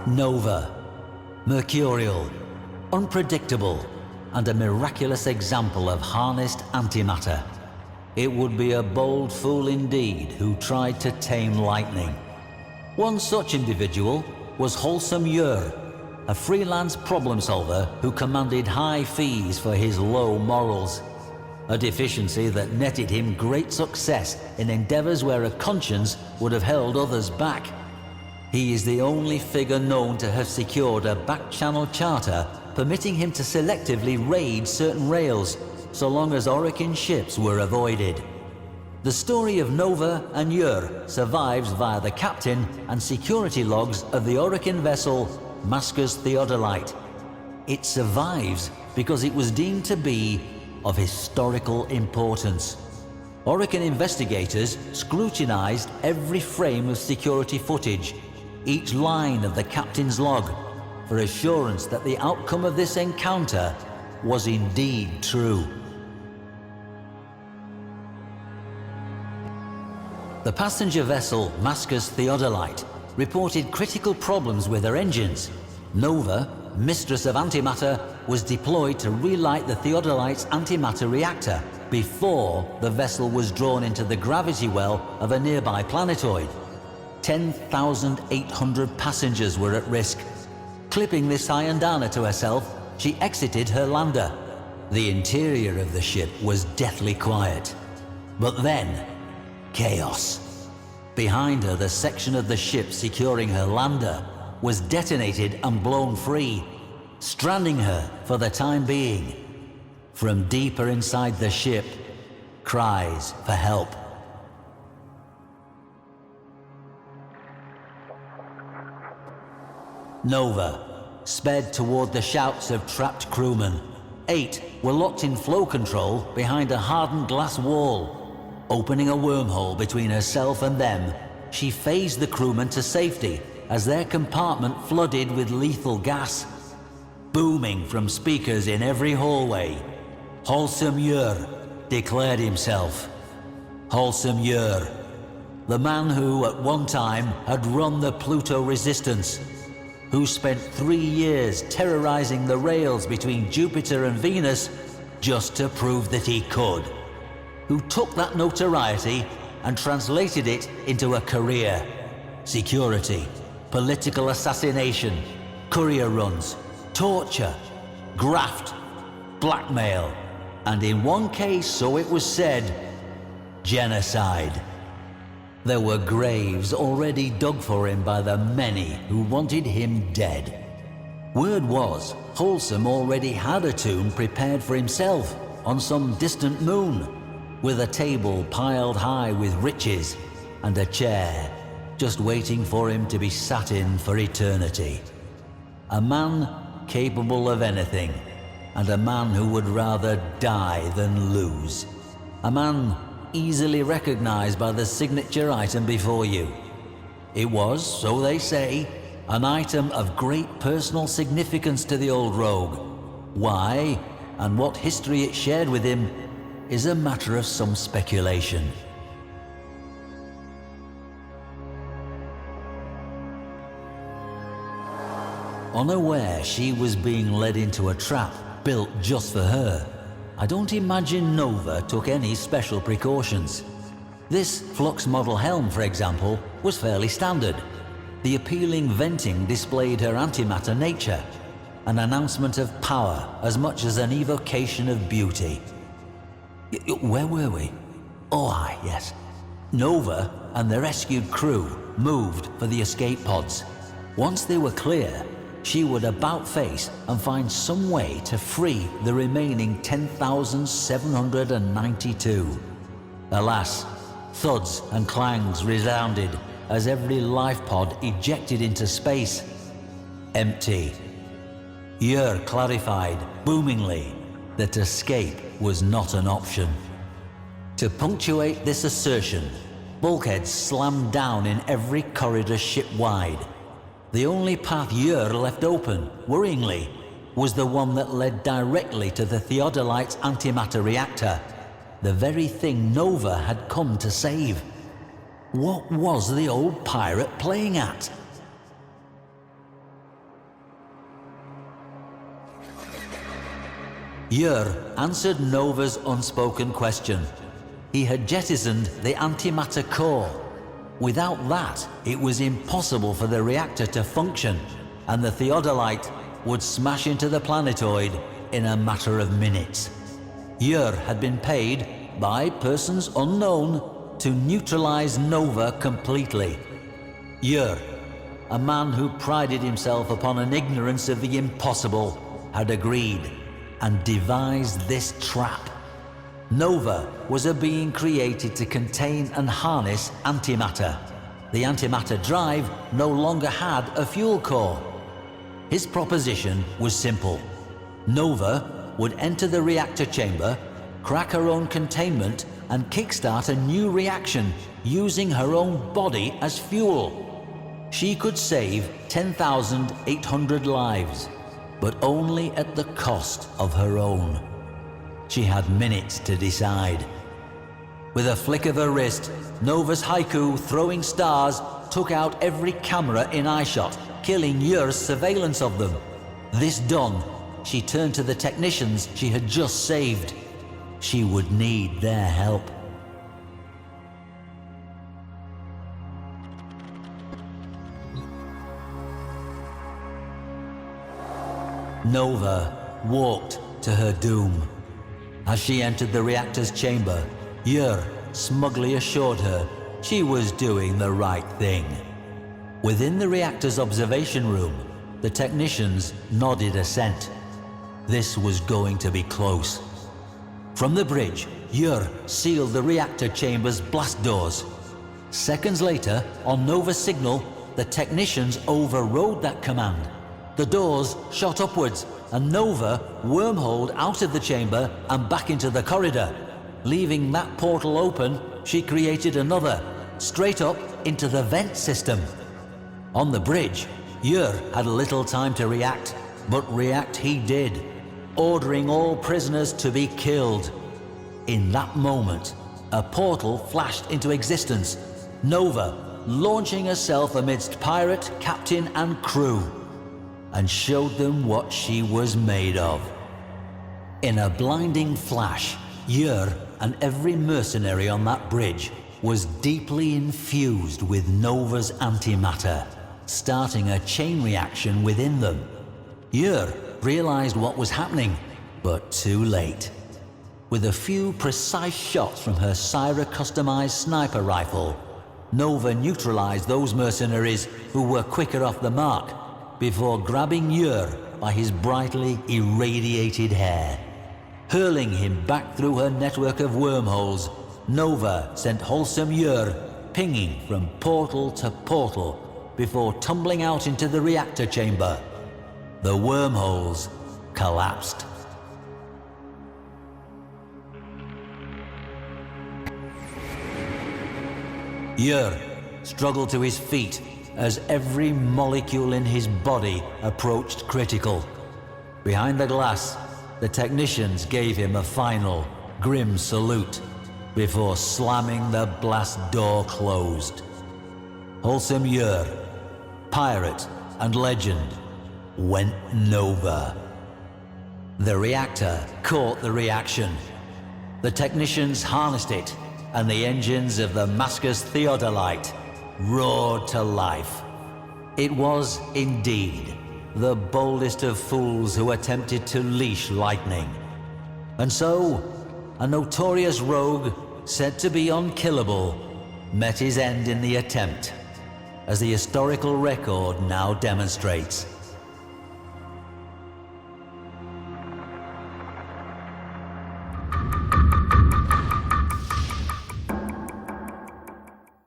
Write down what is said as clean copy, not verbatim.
Nova, mercurial, unpredictable, and a miraculous example of harnessed antimatter. It would be a bold fool indeed who tried to tame lightning. One such individual was Wholesome Yer, a freelance problem solver who commanded high fees for his low morals. A deficiency that netted him great success in endeavors where a conscience would have held others back. He is the only figure known to have secured a back-channel charter permitting him to selectively raid certain rails, so long as Orokin ships were avoided. The story of Nova and Yer survives via the captain and security logs of the Orokin vessel Masca's Theodolite. It survives because it was deemed to be of historical importance. Orokin investigators scrutinized every frame of security footage, each line of the captain's log, for assurance that the outcome of this encounter was indeed true. The passenger vessel Masca's Theodolite reported critical problems with her engines. Nova, mistress of antimatter, was deployed to relight the Theodolite's antimatter reactor before the vessel was drawn into the gravity well of a nearby planetoid. 10,800 passengers were at risk. Clipping this Hyandana to herself, she exited her lander. The interior of the ship was deathly quiet. But then, chaos. Behind her, the section of the ship securing her lander was detonated and blown free, stranding her for the time being. From deeper inside the ship, cries for help. Nova sped toward the shouts of trapped crewmen. 8 were locked in flow control behind a hardened glass wall. Opening a wormhole between herself and them, she phased the crewmen to safety as their compartment flooded with lethal gas. Booming from speakers in every hallway, Wholesome Yer declared himself. Wholesome Yer, the man who at one time had run the Pluto Resistance, who spent 3 years terrorizing the rails between Jupiter and Venus just to prove that he could, who took that notoriety and translated it into a career. Security, political assassination, courier runs, torture, graft, blackmail, and in one case, so it was said, genocide. There were graves already dug for him by the many who wanted him dead. Word was, Wholesome already had a tomb prepared for himself on some distant moon, with a table piled high with riches and a chair just waiting for him to be sat in for eternity. A man capable of anything, and a man who would rather die than lose. A man easily recognized by the signature item before you. It was, so they say, an item of great personal significance to the old rogue. Why, and what history it shared with him, is a matter of some speculation. Unaware she was being led into a trap built just for her, I don't imagine Nova took any special precautions. This Flux model helm, for example, was fairly standard. The appealing venting displayed her antimatter nature, an announcement of power as much as an evocation of beauty. Where were we? Oh, aye, yes. Nova and the rescued crew moved for the escape pods. Once they were clear, she would about-face and find some way to free the remaining 10,792. Alas, thuds and clangs resounded as every life pod ejected into space. Empty. Yer clarified, boomingly, that escape was not an option. To punctuate this assertion, bulkheads slammed down in every corridor ship-wide. The only path Yer left open, worryingly, was the one that led directly to the Theodolite's antimatter reactor, the very thing Nova had come to save. What was the old pirate playing at? Yer answered Nova's unspoken question. He had jettisoned the antimatter core. Without that, it was impossible for the reactor to function, and the theodolite would smash into the planetoid in a matter of minutes. Yer had been paid, by persons unknown, to neutralize Nova completely. Yer, a man who prided himself upon an ignorance of the impossible, had agreed and devised this trap. Nova was a being created to contain and harness antimatter. The antimatter drive no longer had a fuel core. His proposition was simple. Nova would enter the reactor chamber, crack her own containment, and kickstart a new reaction using her own body as fuel. She could save 10,800 lives, but only at the cost of her own. She had minutes to decide. With a flick of her wrist, Nova's haiku throwing stars took out every camera in eyeshot, killing Yer's surveillance of them. This done, she turned to the technicians she had just saved. She would need their help. Nova walked to her doom. As she entered the reactor's chamber, Yer smugly assured her she was doing the right thing. Within the reactor's observation room, the technicians nodded assent. This was going to be close. From the bridge, Yer sealed the reactor chamber's blast doors. Seconds later, on Nova's signal, the technicians overrode that command. The doors shot upwards, and Nova wormholed out of the chamber and back into the corridor. Leaving that portal open, she created another, straight up into the vent system. On the bridge, Yer had little time to react, but react he did, ordering all prisoners to be killed. In that moment, a portal flashed into existence, Nova launching herself amidst pirate, captain and crew, and showed them what she was made of. In a blinding flash, Yer and every mercenary on that bridge was deeply infused with Nova's antimatter, starting a chain reaction within them. Yer realized what was happening, but too late. With a few precise shots from her Syra-customized sniper rifle, Nova neutralized those mercenaries who were quicker off the mark, before grabbing Yer by his brightly irradiated hair. Hurling him back through her network of wormholes, Nova sent wholesome Yer pinging from portal to portal before tumbling out into the reactor chamber. The wormholes collapsed. Yer struggled to his feet as every molecule in his body approached critical. Behind the glass, the technicians gave him a final, grim salute before slamming the blast door closed. Wholesome Yer, pirate and legend, went Nova. The reactor caught the reaction. The technicians harnessed it, and the engines of the Mascus Theodolite roared to life. It was, indeed, the boldest of fools who attempted to leash lightning. And so, a notorious rogue, said to be unkillable, met his end in the attempt, as the historical record now demonstrates.